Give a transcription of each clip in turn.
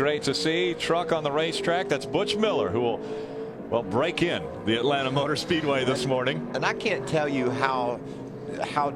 Great to see. Truck on the racetrack. That's Butch Miller, who will, well, break in the Atlanta Motor Speedway this morning. And I can't tell you how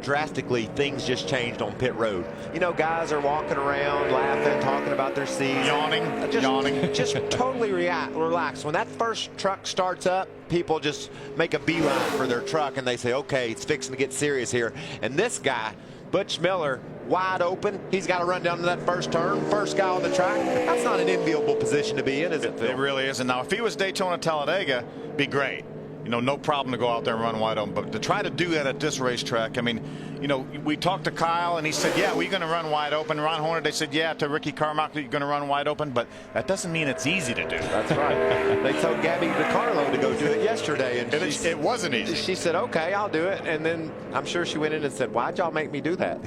drastically things just changed on pit road. You know, guys are walking around, laughing, talking about their season. Yawning. Just totally relaxed. When that first truck starts up, people just make a beeline for their truck and they say, okay, it's fixing to get serious here. And this guy, Butch Miller, wide open. He's got to run down to that first turn. First guy on the track. That's not an enviable position to be in, is it, Phil? It really isn't. Now, if he was Daytona Talladega, it'd be great. You know, no problem to go out there and run wide open. But to try to do that at this racetrack, I mean, you know, we talked to Kyle and he said, yeah, we're going to run wide open. Ron Horner, they said, yeah, to Ricky Carmichael, you're going to run wide open. But that doesn't mean it's easy to do. That's right. They told Gabby DiCarlo to go do it yesterday. And it wasn't easy. She said, okay, I'll do it. And then I'm sure she went in and said, why'd y'all make me do that?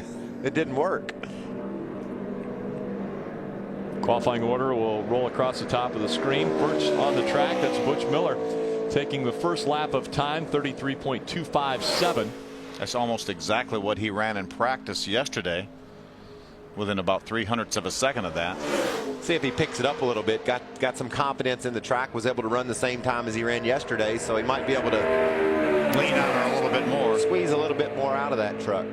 It didn't work. Qualifying order will roll across the top of the screen. First on the track, that's Butch Miller taking the first lap of time, 33.257. That's almost exactly what he ran in practice yesterday, within about 0.03 of a second of that. See if he picks it up a little bit. Got some confidence in the track, was able to run the same time as he ran yesterday, so he might be able to lean on her a little bit more. Squeeze a little bit more out of that truck.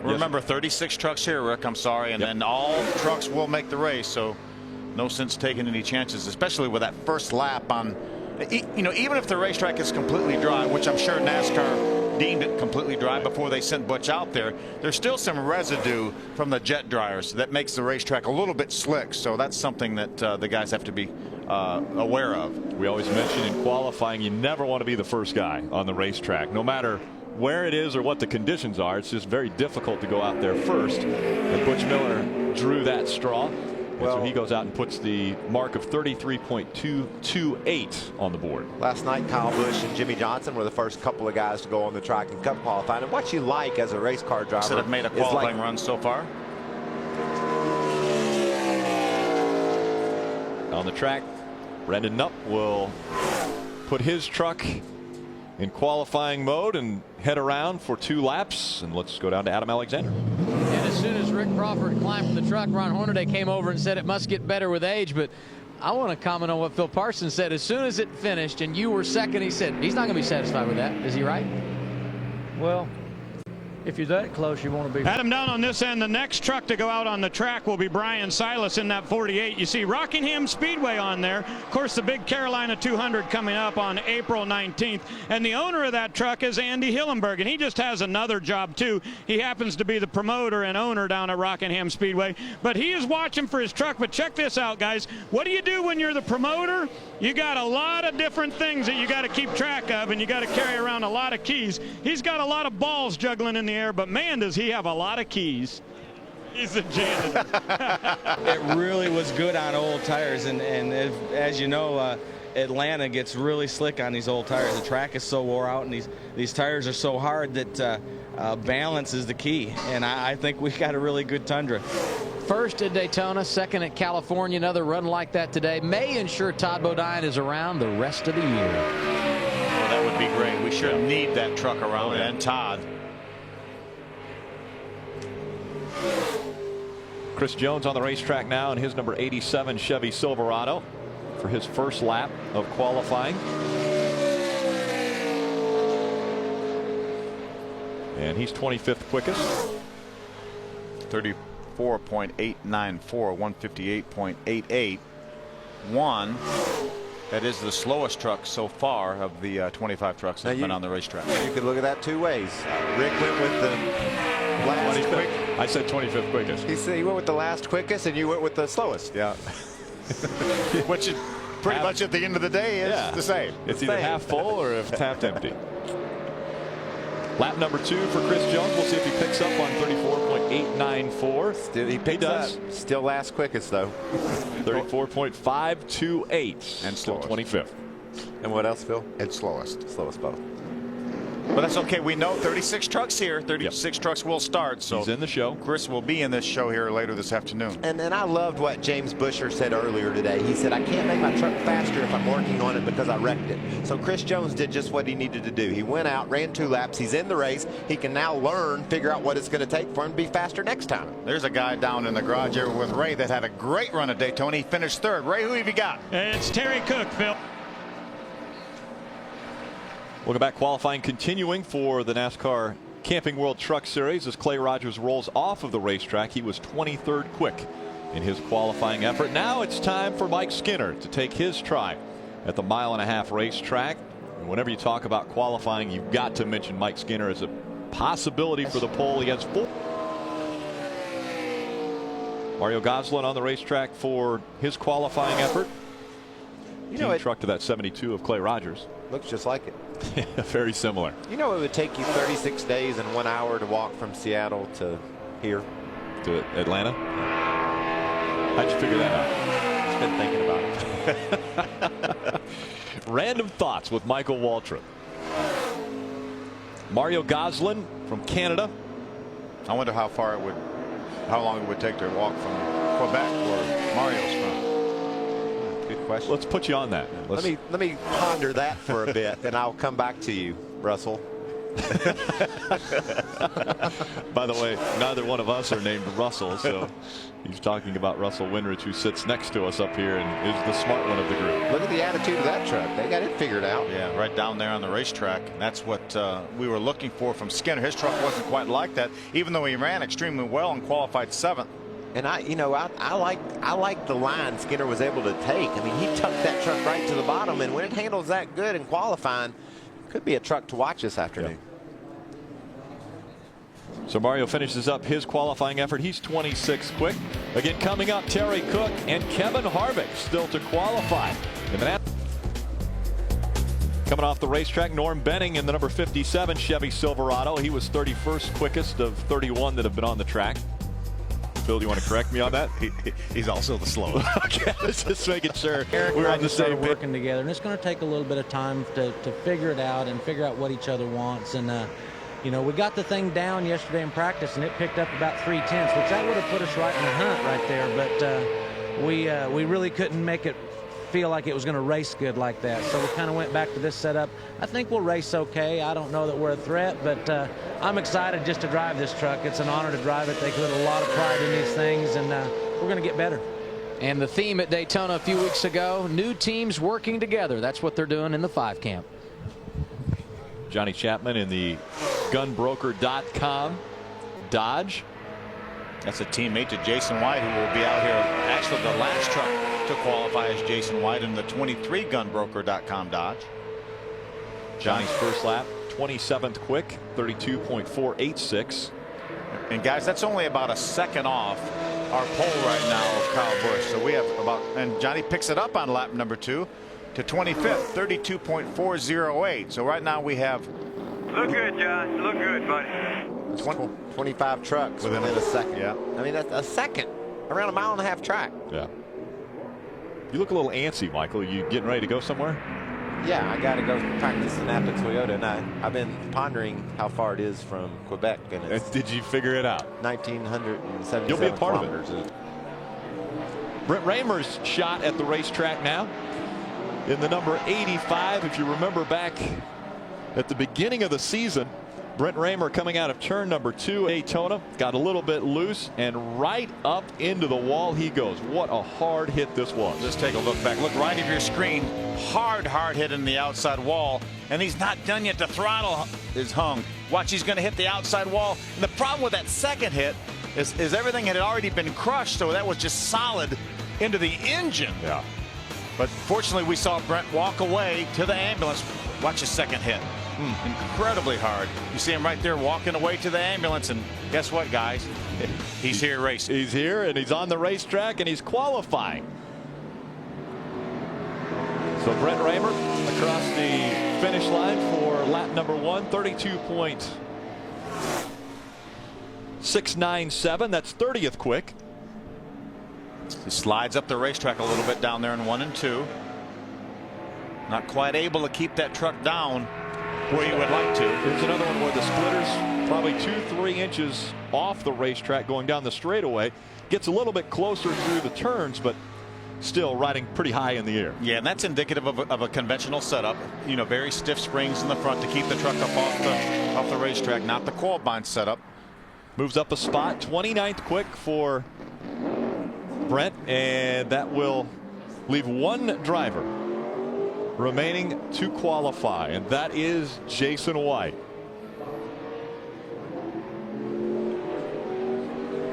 Remember, 36 trucks here, Rick. I'm sorry. And then all trucks will make the race, so no sense taking any chances, especially with that first lap on. You know, even if the racetrack is completely dry, which I'm sure NASCAR deemed it completely dry before they sent Butch out there, there's still some residue from the jet dryers that makes the racetrack a little bit slick. So that's something that the guys have to be aware of. We always mention in qualifying, you never want to be the first guy on the racetrack, no matter where it is or what the conditions are. It's just very difficult to go out there first. And Butch Miller drew that straw. Well, so he goes out and puts the mark of 33.228 on the board. Last night, Kyle Busch and Jimmy Johnson were the first couple of guys to go on the track in Cup qualifying. And what you like as a race car driver, that have made a qualifying run so far. On the track, Brendan Knupp will put his truck in qualifying mode and head around for 2 laps. And let's go down to Adam Alexander. And as soon as Rick Crawford climbed from the truck, Ron Hornaday came over and said it must get better with age. But I want to comment on what Phil Parsons said. As soon as it finished and you were second, he said he's not going to be satisfied with that. Is he right? Well, if you're that close, you want to be. Adam, down on this end, the next truck to go out on the track will be Brian Silas in that 48. You see Rockingham Speedway on there. Of course, the big Carolina 200 coming up on April 19th. And the owner of that truck is Andy Hillenberg, and he just has another job, too. He happens to be the promoter and owner down at Rockingham Speedway. But he is watching for his truck. But check this out, guys. What do you do when you're the promoter? You got a lot of different things that you got to keep track of, and you got to carry around a lot of keys. He's got a lot of balls juggling in the air, but man, does he have a lot of keys. He's a janitor. It really was good on old tires, and as you know, Atlanta gets really slick on these old tires. The track is so wore out, and these tires are so hard that balance is the key, and I think we got a really good Tundra. First at Daytona, second at California. Another run like that today may ensure Todd Bodine is around the rest of the year. Well, that would be great. We sure need that truck around, and Todd. Chris Jones on the racetrack now in his number 87 Chevy Silverado for his first lap of qualifying. And he's 25th quickest. 34.894, 158.88. That is the slowest truck so far of the 25 trucks that have been on the racetrack. You could look at that 2 ways. Rick went with the last quick. I said 25th quickest. He went with the last quickest, and you went with the slowest. Yeah. Which is pretty much at the end of the day is the same. It's either half full or if it's half empty. Lap number 2 for Chris Jones. We'll see if he picks up on 34.894. Still, he does. Still last quickest, though. 34.528. And still slowest. 25th. And what else, Phil? It's slowest. Slowest both. But that's okay. We know 36 trucks here. 36 trucks will start. So he's in the show. Chris will be in this show here later this afternoon. And then I loved what James Busher said earlier today. He said, I can't make my truck faster if I'm working on it because I wrecked it. So Chris Jones did just what he needed to do. He went out, ran 2 laps. He's in the race. He can now learn, figure out what it's going to take for him to be faster next time. There's a guy down in the garage here with Ray that had a great run at Daytona. He finished 3rd. Ray, who have you got? It's Terry Cook, Phil. Welcome back. Qualifying continuing for the NASCAR Camping World Truck Series as Clay Rogers rolls off of the racetrack. He was 23rd quick in his qualifying effort. Now it's time for Mike Skinner to take his try at the mile-and-a-half racetrack. And whenever you talk about qualifying, you've got to mention Mike Skinner as a possibility for the pole against Ford. Mario Goslin on the racetrack for his qualifying effort. You know, truck to that 72 of Clay Rogers. Looks just like it. Very similar. You know, it would take you 36 days and 1 hour to walk from Seattle to here. To Atlanta? How'd you figure that Just been thinking about it. Random thoughts with Michael Waltrip. Mario Goslin from Canada. I wonder how long it would take to walk from Quebec where Mario's from. Good question. Let's put you on that. Let me ponder that for a bit, and I'll come back to you, Russell. By the way, neither one of us are named Russell, so he's talking about Russell Winrich, who sits next to us up here and is the smart one of the group. Look at the attitude of that truck. They got it figured out. Yeah, right down there on the racetrack. That's what we were looking for from Skinner. His truck wasn't quite like that, even though he ran extremely well and qualified 7th. And I like the line Skinner was able to take. I mean, he tucked that truck right to the bottom, and when it handles that good in qualifying, could be a truck to watch this afternoon. So Mario finishes up his qualifying effort. He's 26 quick. Again, coming up, Terry Cook and Kevin Harvick still to qualify. Coming off the racetrack, Norm Benning in the number 57 Chevy Silverado. He was 31st quickest of 31 that have been on the track. Phil, do you want to correct me on that? He's also the slowest. Okay, I was just making sure Eric we're and I on the just started same working together, and it's going to take a little bit of time to figure it out and figure out what each other wants. And you know, we got the thing down yesterday in practice, and it picked up about 3/10, which that would have put us right in the hunt right there. But we really couldn't make it feel like it was going to race good like that. So we kind of went back to this setup. I think we'll race okay. I don't know that we're a threat, but I'm excited just to drive this truck. It's an honor to drive it. They put a lot of pride in these things, and we're going to get better. And the theme at Daytona a few weeks ago, new teams working together. That's what they're doing in the 5 camp. Johnny Chapman in the gunbroker.com Dodge. That's a teammate to Jason White, who will be out here. Actually, the last truck to qualify as Jason White in the 23 gunbroker.com Dodge. Johnny's first lap, 27th quick, 32.486. And guys, that's only about a second off our pole right now of Kyle Busch. So we have about, and Johnny picks it up on lap number 2 to 25th, 32.408. So right now we have. Look good, John. Look good, buddy. 25 trucks within a second. Yeah. I mean, that's a second around a mile-and-a-half track. Yeah. You look a little antsy, Michael. Are you getting ready to go somewhere? Yeah, I got to go practice in Napa Toyota, and I've been pondering how far it is from Quebec. And it's Did you figure it out? 1,977 You'll be a part kilometers. of it. Brent Raymer's shot at the racetrack now in the number 85. If you remember back at the beginning of the season, Brent Raymer coming out of turn number 2 Daytona got a little bit loose, and right up into the wall he goes. What a hard hit this was. Just take a look back. Look right at your screen. Hard hit in the outside wall, and he's not done yet. The throttle is hung. Watch, he's going to hit the outside wall. And the problem with that second hit is everything had already been crushed, so that was just solid into the engine. Yeah. But fortunately, we saw Brent walk away to the ambulance. Watch his second hit. Incredibly hard. You see him right there walking away to the ambulance, and guess what, guys? He's here racing. He's here, and he's on the racetrack, and he's qualifying. So Brent Raymer across the finish line for lap number 1, 32.697. That's 30th quick. He slides up the racetrack a little bit down there in 1 and 2. Not quite able to keep that truck down. where you would like to. Here's another one where the splitter's probably 2-3 inches off the racetrack going down the straightaway. Gets a little bit closer through the turns, but still riding pretty high in the air. Yeah, and that's indicative of a conventional setup. You know, very stiff springs in the front to keep the truck up off the racetrack, not the coil bind setup. Moves up a spot, 29th quick for Brent, and that will leave one driver remaining to qualify, and that is Jason White.